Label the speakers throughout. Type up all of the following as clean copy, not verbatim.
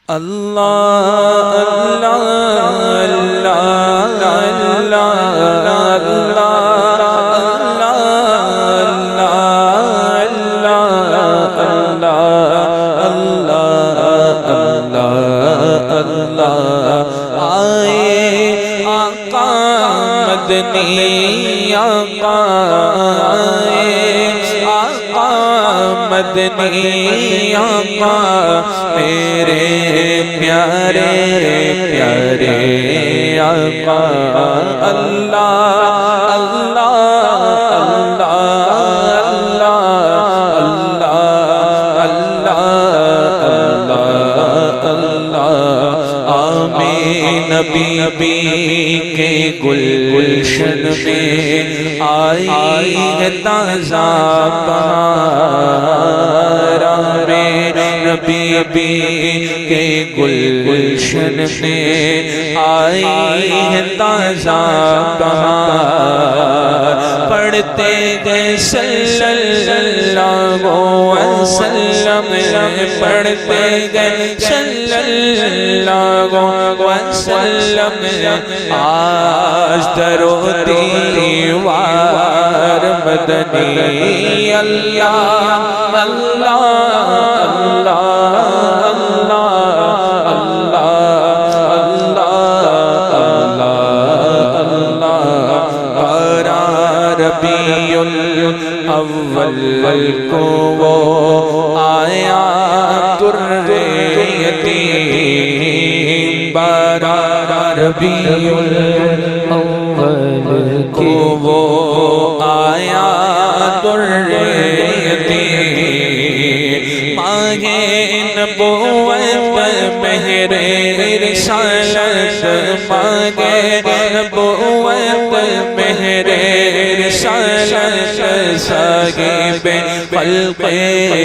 Speaker 1: اللہ اللہ مدنی آقا مدنی آقا میرے پیارے پیارے آقا اللہ اللہ نبی کے گلشن میں آئی ہے تازہ بہار نبی کے گلشن میں آئی ہے تازہ بہار پڑھتے گئے صلی اللہ علیہ وسلم پڑھتے گئے صلی اللہ علیہ وسلم آج درو دیوار مدنی اللہ اللہ اول کو وہ آیا در یتیم بارہ ربیع الاول کو وہ آیا در یتیم ماہ نبوت مہر رسالت ماہ نبوت مہر رسالت صاحب خلق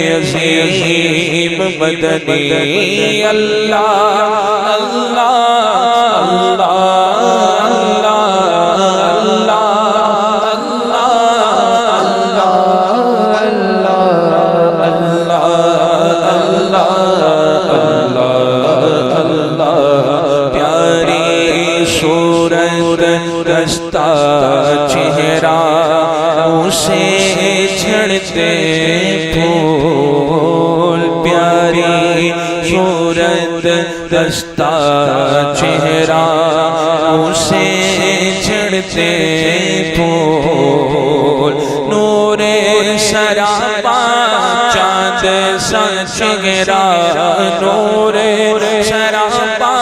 Speaker 1: عظیم مدنی اللہ اللہ پیاری صورت رستہ چہرہ اسے جھڑتے پھول پیاری صورت دستہ چہرہ اسے جھڑتے پھول نور سراپا چاند سا چہرہ نور سراپا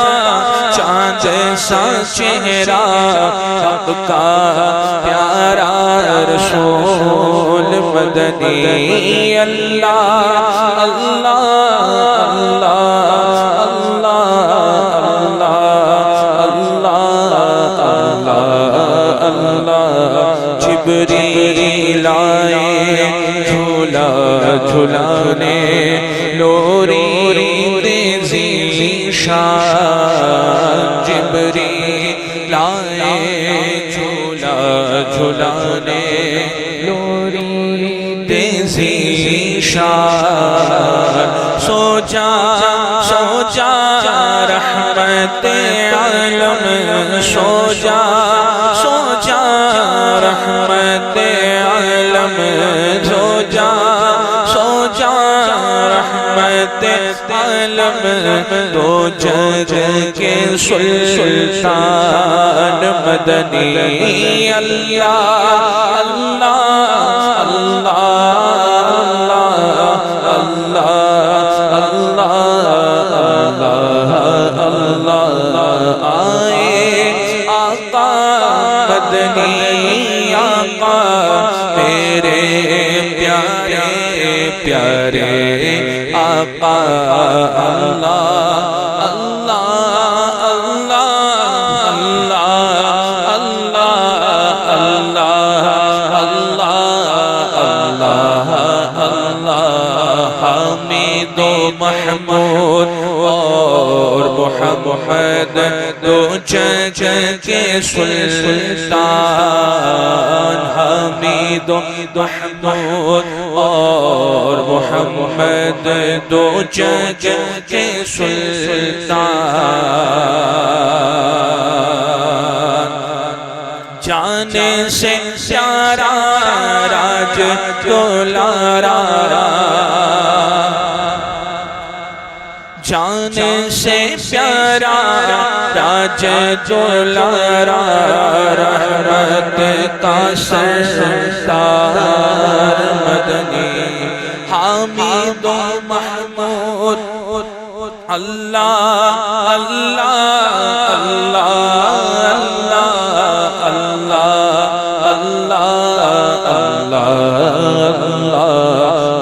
Speaker 1: چاند سا چہرہ حق کا پیارا رسول مدنی اللہ اللہ جبریل آئے جھولا جھلانے لوری تیزی شان جبریل آئے جھولا جھلانے لوری تیزی شان سو جا رحمت عالم سو جا رحمت عالم سو جا رحمت عالم تو جگ کے سلطان مدنی اللہ اللہ مدنی آقا میرے پیارے پیارے آقا اللہ اللہ اللہ اللہ اللہ اللہ اللہ حمیدو محمود اور محمد دو جگہ کے سلطان حمید و محمود اور محمد دو جگہ کے سلطان جانے سے پیارا راج دولارا جانے سے پیارا راج دولارا رحمت کا سردار مدنی حمید و محمود اللہ اللہ اللہ اللہ اللہ اللہ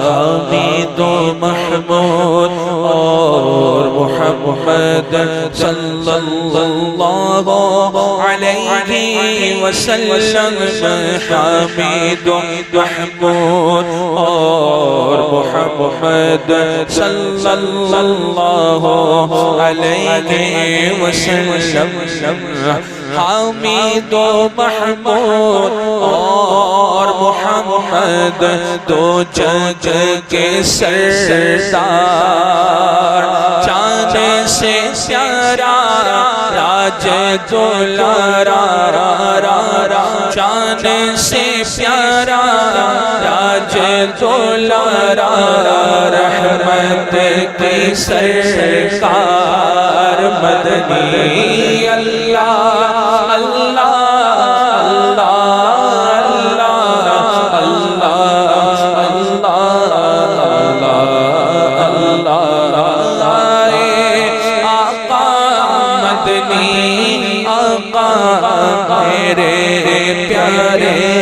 Speaker 1: حمید و محمود اور محمد صلی اللہ علیہ وسلم حمید و محمود اور محمد صلی اللہ علیہ وسلم حمید و محمود اور محمد دو جگہ کے سردار جانے سے پیارا راج دولارا جانے سے پیارا راج دولارا رحمت کی سرکار مدنی اللہ اللہ میرے پیارے